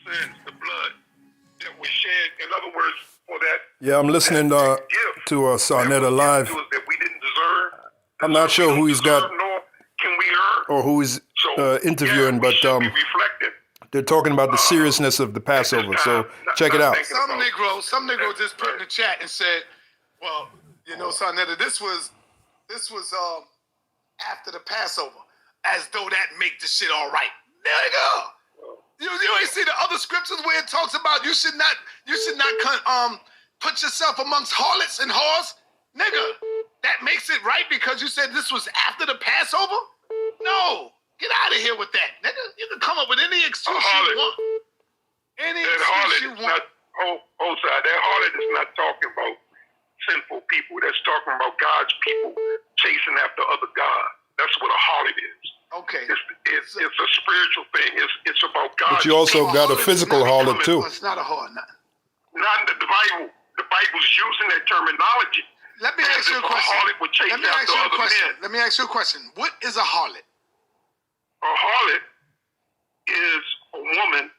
sins, the blood that was shed. In other words, for that. Yeah, I'm listening to Saa Neter live. That we didn't deserve. I'm not sure who he's got Nor can we earn. or who he's interviewing, but they're talking about the seriousness of the Passover. So check it out. Some Negro just put in the chat and said, "Well, you know, Saa Neter, this was after the Passover, as though that make the shit all right, nigga." You ain't see the other scriptures where it talks about you should not put yourself amongst harlots and whores, nigga. That makes it right because you said this was after the Passover? No, get out of here with that, nigga. You can come up with any excuse you want. Any excuse you want. That harlot is not talking about sinful people. That's talking about God's people chasing after other gods. That's what a harlot is. Okay. It's a spiritual thing. It's about God. But you also got a physical harlot too. It's not a harlot. Not in the Bible. The Bible's using that terminology. Let me ask you a question. Let me ask you a question. What is a harlot? A harlot is a woman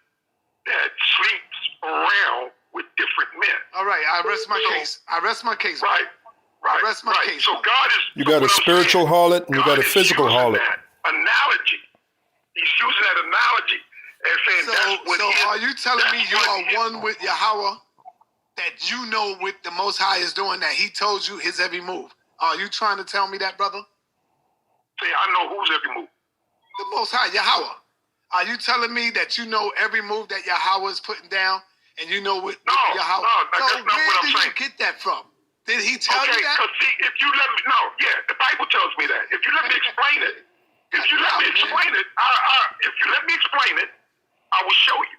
that sleeps around with different men. All right, I rest my case. Right. I rest my case. So God is. You got a spiritual harlot and you got a physical harlot. Analogy. He's using that analogy and saying that's what. So are you telling me you are one with Yahweh? That you know what the Most High is doing, that He told you His every move. Are you trying to tell me that, brother? Say, I know whose every move. The Most High, Yahweh. Are you telling me that you know every move that Yahweh is putting down, and you know what Yahweh? No, that's not what I'm saying. Where did you get that from? Did He tell you that? Because see, if you let me, the Bible tells me that. If you let me explain it, I will show you.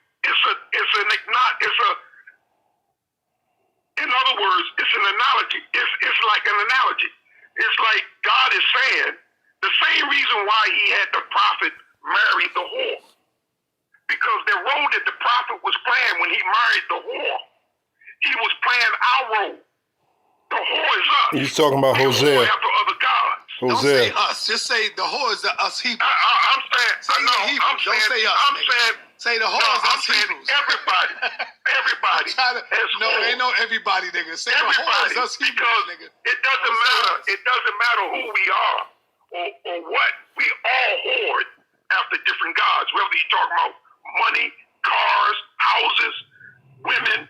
In other words, it's an analogy. It's like an analogy. It's like God is saying the same reason why He had the prophet marry the whore. Because the role that the prophet was playing when he married the whore, he was playing our role. The whore is us. He's talking about Hosea. After other gods. Don't say us. Just say the whore is the us Hebrews. I'm saying, Don't say us. I'm saying, say the whore is us Hebrews. Everybody. No, ain't no everybody, nigga. Say the whore is us Hebrews, nigga. It doesn't matter. It doesn't matter who we are or what. We all hoard after different gods. Whether you're talking about money, cars, houses, women,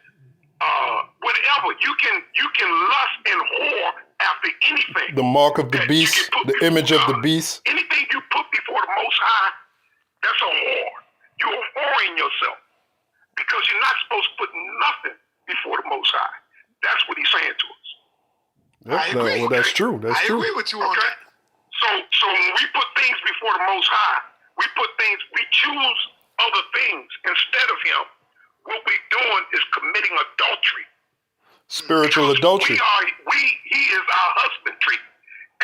whatever. You can lust and whore after anything. The mark of the beast, the image of the beast. Anything you put before the Most High, that's a whore. You're whoring yourself because you're not supposed to put nothing before the Most High. That's what He's saying to us. I agree. Well, that's true. I agree with you on that. So when we put things before the Most High, we choose other things instead of Him. What we're doing is committing adultery. Spiritual adultery. He is our husbandry,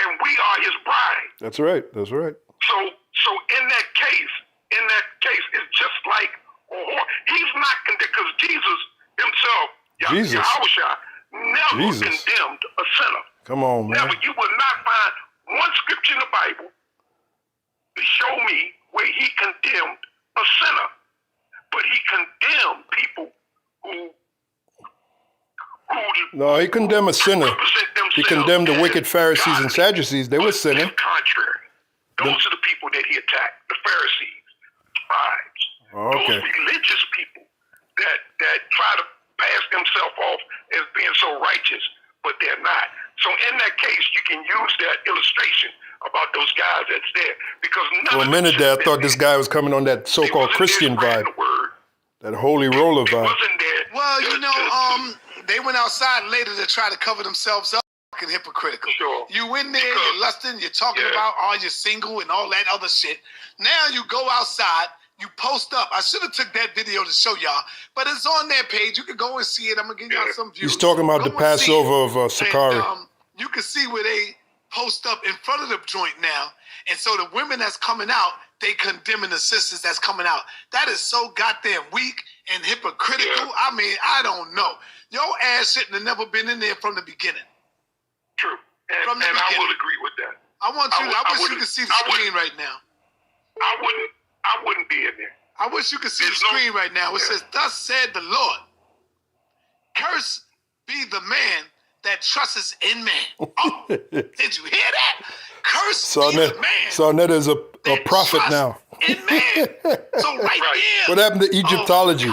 and we are His bride. That's right. So in that case, it's just like a whore. He's not condemned because Jesus Himself, Yahushua, never condemned a sinner. Come on, man. Never. You will not find one scripture in the Bible to show me where He condemned a sinner, but He condemned people who no, He condemned a sinner. He condemned the wicked Pharisees and Sadducees. They were sinning. Contrary. Those are the people that He attacked, the Pharisees, scribes, those religious people that try to pass themselves off as being so righteous, but they're not. So in that case, you can use that illustration about those guys that's there. Because for a minute there, I thought this guy was coming on that so-called Christian vibe. That holy roller vibe. Well, they went outside later to try to cover themselves up. Fucking hypocritical. Sure. You in there, you're lusting, you're talking about are you single and all that other shit. Now you go outside, you post up. I should have took that video to show y'all, but it's on their page. You can go and see it. I'm gonna give y'all some views. He's talking about the Passover of Sacarri. And, you can see where they post up in front of the joint now, and so the women that's coming out, they condemning the sisters that's coming out. That is so goddamn weak and hypocritical. Yeah. I mean, I don't know. Your ass shouldn't have never been in there from the beginning. True. And I will agree with that. I wish you could see the screen right now. I wouldn't be in there. I wish you could see the screen right now. It says, "Thus said the Lord, curse be the man that trusts in man." Oh, did you hear that? Curse be the man. Saa Neter is a prophet now. In man. So right there. What happened to Egyptology?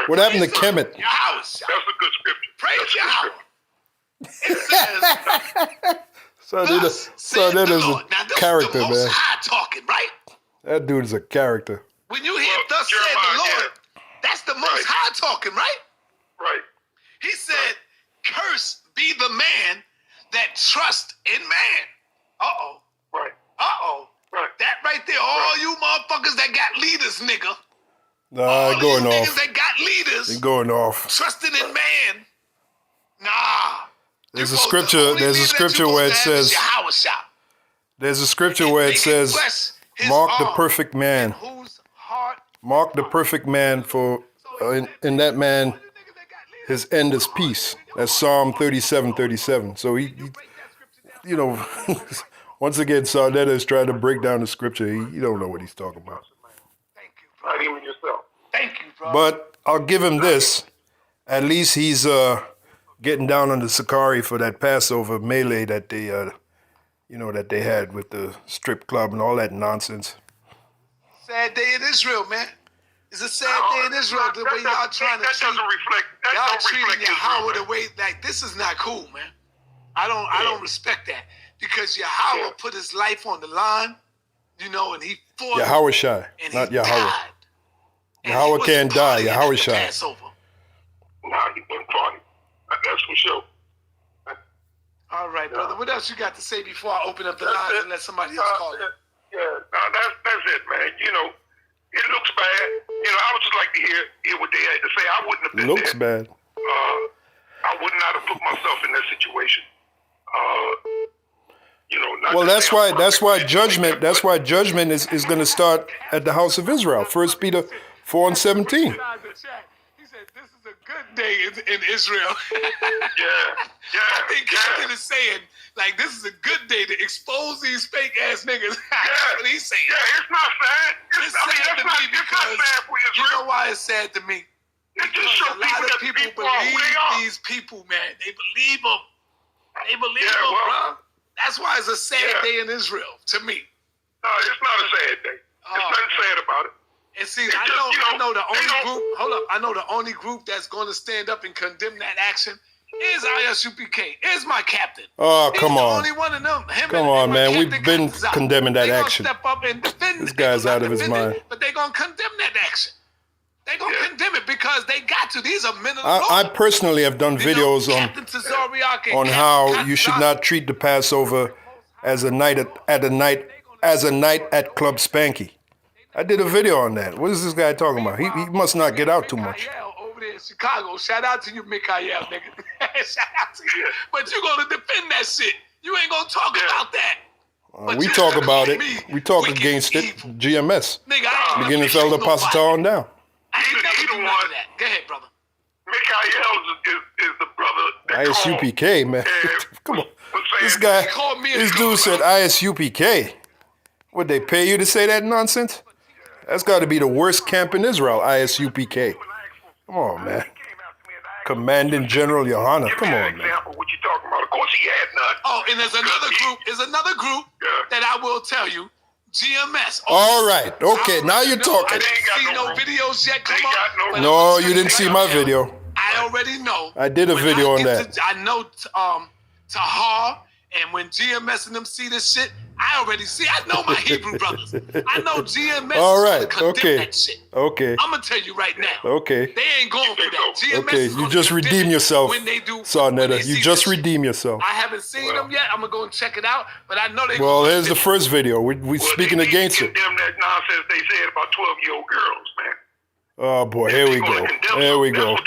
What happened to Kemet? Yahweh. That's a good scripture. Praise Yahweh. It says, Saa Neter is a now, this character, is the most man. high talking, right? That dude is a character. When you hear "Thus said the Lord," that's the most high talking, right? Right. He said, "Curse be the man that trusts in man." Uh-oh. Right. Uh-oh. Right. That right there, all you motherfuckers that got leaders, nigga. Nah, going niggas off. that got leaders, They're going off. trusting in man. Nah. There's a scripture where it says, there's a scripture where it says, mark the perfect man. Mark the perfect man, for in that man, his end is peace. That's Psalm 37:37. So he you know, once again, Saa Neter is trying to break down the scripture. He don't know what he's talking about. Not even yourself. Thank you, bro. But I'll give him this. At least he's getting down on the Sacarri for that Passover melee that they, that they had with the strip club and all that nonsense. Sad day in Israel, man. It's a sad day in Israel. The way y'all trying to treat, y'all treating Yahweh the way like this is not cool, man. I don't respect that, because Yahweh put his life on the line, and he fought. Yahweh Shai, not Yahweh. Yahweh can't die. Yahweh Shai. Nah, he wasn't party. That's for sure. All right, brother. What else you got to say before I open up the lines and let somebody else call it? Yeah, that's it, man. It looks bad. I would just like to hear what they had to say. I wouldn't have been Looks there. bad. I would not have put myself in that situation. Well, that's why judgment is going to start at the house of Israel. 1 Peter 4:17. He said, "This is a good day in Israel." Yeah. I think Captain is saying, like, this is a good day to expose these fake ass niggas. That's what he's saying. Yeah, it's not sad. It's sad to me because you know why it's sad to me? Because a lot of people believe these people, man. They believe them. They believe them, bro. That's why it's a sad day in Israel to me. No, it's not a sad day. There's nothing sad about it. And see, I know the only group. Hold up, I know the only group that's going to stand up and condemn that action is ISUPK. Is my captain. Oh, come on. He's the only one of them. Come on, man. We've been condemning that action. Step up and defend this guy's out of his mind. But they're going to condemn that action. They're going to condemn it because they got to. These are men of the Lord. I personally have done videos on how you should not treat the Passover as a night at Club Spanky. I did a video on that. What is this guy talking about? He must not get out too much. Over there in Chicago. Shout out to you, Mikael, nigga. Shout out to you. But you going to defend that shit. You ain't going to talk about that. We talk about it. We talk against it. GMS. Beginning from the Passover on down. I ain't never do none of that. Go ahead, brother. Mikael is the brother that ISUPK, man. Come on. This dude said ISUPK. Would they pay you to say that nonsense? That's got to be the worst camp in Israel, ISUPK. Come on, man. Commanding General Yohana. Come on, man. What you talking about? Of course he had none. Oh, and there's another group that I will tell you. GMS. All right. Okay, now you're talking. I didn't see no videos yet come up. No, you didn't see my video. I already know. I did a video on that. I know Tahar, and when GMS and them see this shit, I already see. I know my Hebrew brothers. I know GMS. All right. Is gonna condemn that shit. Okay. I'm gonna tell you right now. Okay. They ain't going for that. GMS okay. You just redeem yourself, Saa Neter. You just redeem yourself. I haven't seen them yet. I'm gonna go and check it out. But I know they. Well, here's the first video. We speaking against it. Condemn that nonsense they said about 12-year-old girls, man. Oh boy, here we go. Here we go.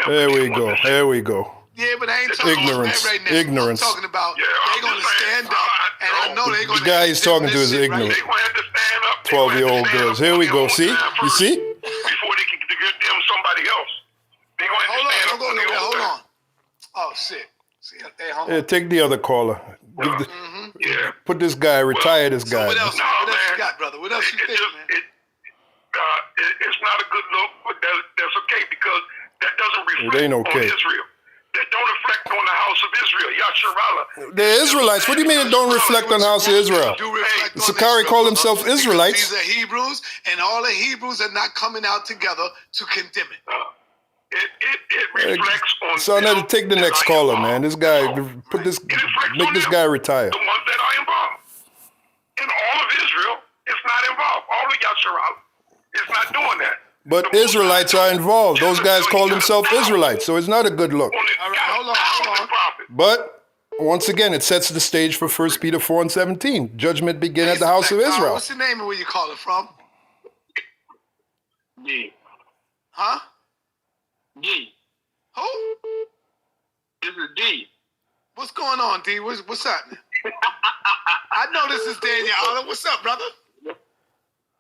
Here we go. Here we go. Yeah, but I ain't talking about that right now. Ignorance. I'm talking about they're going to stand up, and I know they're going to. The guy he's talking to is ignorant. 12-year-old girls. Here we go. See? You see? Before they can condemn somebody else. They're going to hold on, stand don't go nowhere. Hold on. Oh, shit. See, hold on. Take the other caller. Put this guy, retire this guy. So what else you got, brother? What else you think, man? It's not a good look, but that's okay because that doesn't reflect ain't okay. on Israel. That don't reflect on the house of Israel. Yasharallah. They're Israelites. What do you mean it don't reflect on the house of Israel? Sacarri called himself Israelites. These are Hebrews, and all the Hebrews are not coming out together to condemn it. It reflects on Saa Neter, take the next caller, man. This guy, make this guy retire. The ones that are involved. And all of Israel is not involved. All of Yasharallah is not doing that. But Israelites are involved. Those guys call themselves Israelites, so it's not a good look. All right, hold on. But once again, it sets the stage for 1 Peter 4:17. Judgment begin at the house of Israel. What's the name of where you call it from? D. Huh? D. Who? This is D. What's going on, D? What's happening? I know this is Daniel Allah. What's up, brother?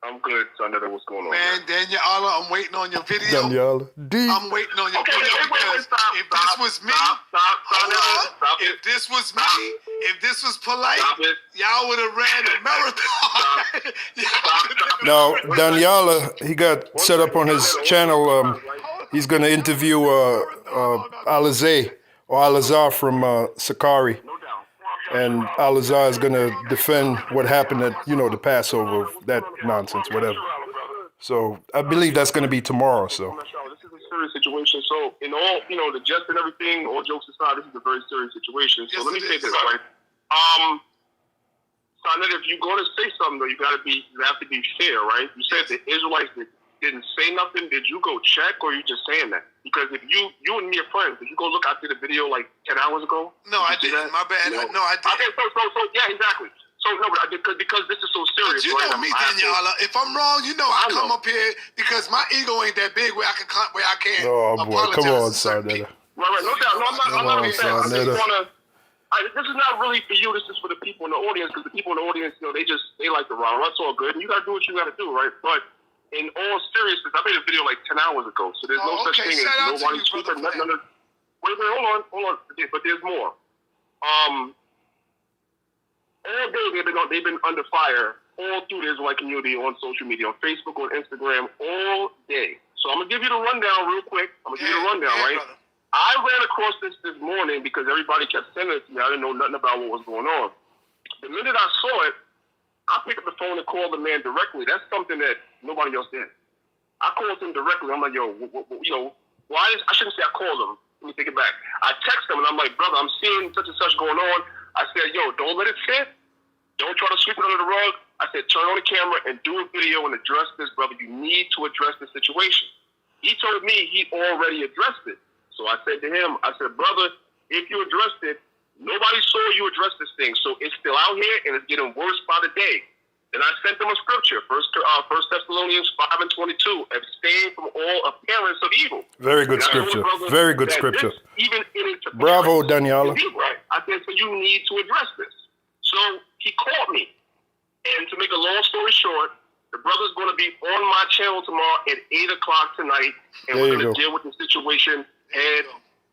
I'm good, Saa Neter. What's going on? Man, Daniel Allah, I'm waiting on your video. Daniel D. I'm waiting on your video because if this was me, if this was me, if this was polite, y'all would have ran a marathon. Now, Daniela, he got set up on his channel. He's going to interview Al-Azhar from Sacarri. And Al-Azhar is going to defend what happened at, the Passover, that nonsense, whatever. So I believe that's going to be tomorrow. So this is a serious situation. So in all, the jest and everything, all jokes aside, this is a very serious situation. So let me say this, right? Saa Neter, if you're going to say something, though, you have to be fair, right? You said the Israelites didn't say nothing. Did you go check, or are you just saying that? Because if you and me are friends, did you go look after the video like 10 hours ago? No, I didn't. My bad. No, I didn't. Okay, so yeah, exactly. So no, but because this is so serious. But you know me, Daniela. If I'm wrong, I come up here because my ego ain't that big where I can Oh boy, come on, Saa Neter. Right, no doubt. No, I'm not upset. I just wanna. This is not really for you. This is for the people in the audience, because the people in the audience, they like the rah. That's all good. And you gotta do what you gotta do, right? But in all seriousness, I made a video like 10 hours ago, so there's no such thing as nobody sweeping nothing under. Wait, hold on. But there's more. All day they've been under fire all through the Israelite community on social media, on Facebook, on Instagram, all day. So I'm gonna give you the rundown real quick. Right? Brother. I ran across this morning because everybody kept sending it to me. I didn't know nothing about what was going on. The minute I saw it, I picked up the phone and called the man directly. That's something that nobody else did. I called him directly. I'm like, why? I shouldn't say I called him. Let me take it back. I text him and I'm like, brother, I'm seeing such and such going on. I said, don't let it sit. Don't try to sweep it under the rug. I said, turn on the camera and do a video and address this, brother. You need to address the situation. He told me he already addressed it. So I said to him, brother, if you addressed it, nobody saw you address this thing. So it's still out here and it's getting worse by the day. Then I sent them a scripture, First Thessalonians 5:22, abstain from all appearance of evil. Very good scripture. Very good scripture. Bravo, Daniela. Right. I said, so you need to address this. So he called me. And to make a long story short, the brother's going to be on my channel tomorrow at 8 o'clock tonight. And we're going to deal with the situation head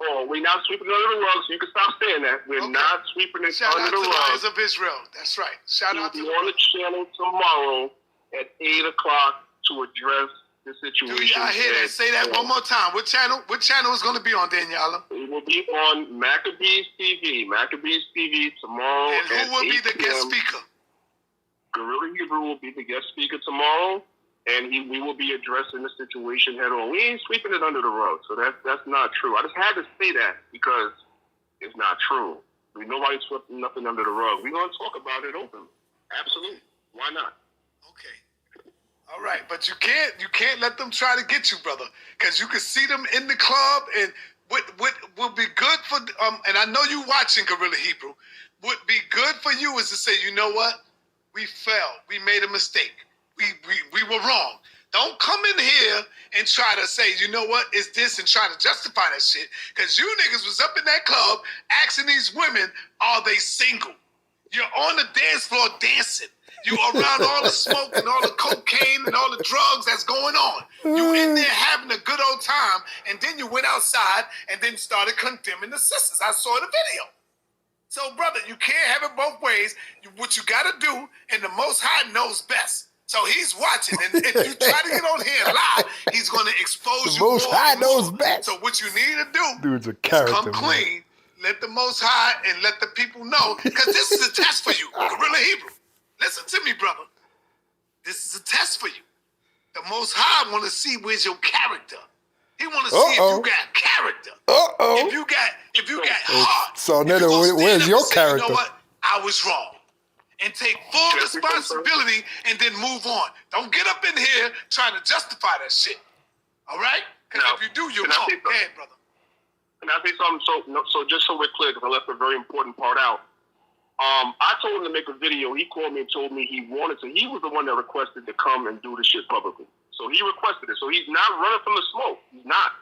on. We're not sweeping it under the rug, so you can stop saying that. We're not sweeping it under the rug. Shout out to the eyes of Israel. That's right. Shout out to the on the channel tomorrow at 8 o'clock to address the situation. Do y'all hear that? Say that one more time. What channel is going to be on, Daniela? It will be on Maccabees TV. Maccabees TV tomorrow. And who will be the guest speaker? Guerrilla Hebrew will be the guest speaker tomorrow, and we will be addressing the situation head on. We ain't sweeping it under the rug, so that's not true. I just had to say that because it's not true. Nobody swept nothing under the rug. We're going to talk about it openly. Absolutely. Why not? Okay. All right, but you can't let them try to get you, brother, because you can see them in the club, and what will be good for and I know you watching Guerrilla Hebrew. What be good for you is to say, you know what? We fell. We made a mistake. We were wrong. Don't come in here and try to say, you know what, it's this, and try to justify that shit. Because you niggas was up in that club asking these women, are they single? You're on the dance floor dancing. You around all the smoke and all the cocaine and all the drugs that's going on. You in there having a good old time, and then you went outside and then started condemning the sisters. I saw the video. So, brother, you can't have it both ways. What you got to do, and the Most High knows best. So he's watching, and if you try to get on here and lie, he's going to expose you Most more High and more. knows best. So what you need to do Dude's a is character, come man. clean, let the Most High, and let the people know, because this is a test for you, Gorilla Hebrew. Listen to me, brother. This is a test for you. The Most High want to see where's your character. He want to see if you got character. If you got heart. Saa Neter, where's your character? You know what? I was wrong. And take full responsibility and then move on. Don't get up in here trying to justify that shit. All right? Because if you do, you're wrong. Go ahead, brother. Can I say something? So just so we're clear, because I left a very important part out. I told him to make a video. He called me and told me he wanted to. He was the one that requested to come and do the shit publicly. So he requested it. So he's not running from the smoke. He's not.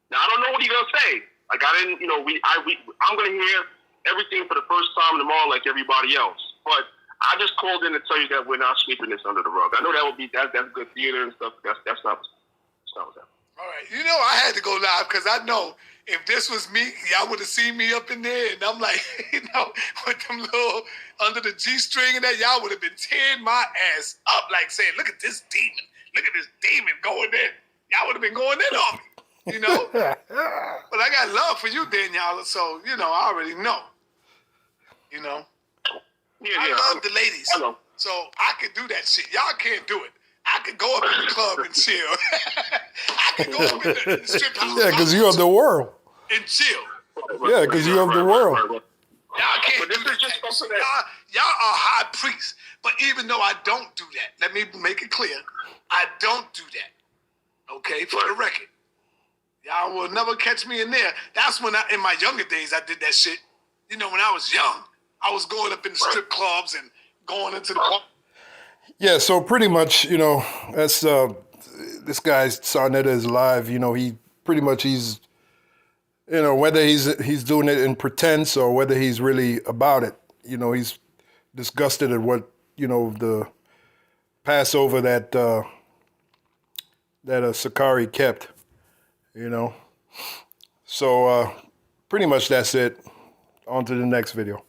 Now I don't know what he's gonna say. Like I didn't, I'm gonna hear everything for the first time tomorrow, like everybody else. But I just called in to tell you that we're not sweeping this under the rug. I know that would be that's good theater and stuff. That's not what's happening. All right. You know, I had to go live because I know if this was me, y'all would have seen me up in there, and I'm like, with them little under the G-string and that, y'all would have been tearing my ass up, like saying, "Look at this demon! Look at this demon going in!" Y'all would have been going in on me, But I got love for you, Daniela, so I already know. I love the ladies, so I could do that shit. Y'all can't do it. I could go up in the club and chill. I could go up in the strip house. Yeah, because you're of the world. And chill. Yeah, because you're of the world. Y'all can't do that. Y'all are high priests. But even though I don't do that, let me make it clear. I don't do that. Okay, for the record. Y'all will never catch me in there. That's when in my younger days, I did that shit. When I was young, I was going up in the strip clubs and going into the club. Yeah, so pretty much, that's this guy Saa Neter is live. He pretty much he's whether he's doing it in pretense or whether he's really about it. He's disgusted at what the Passover that Sacarri kept. So pretty much that's it. On to the next video.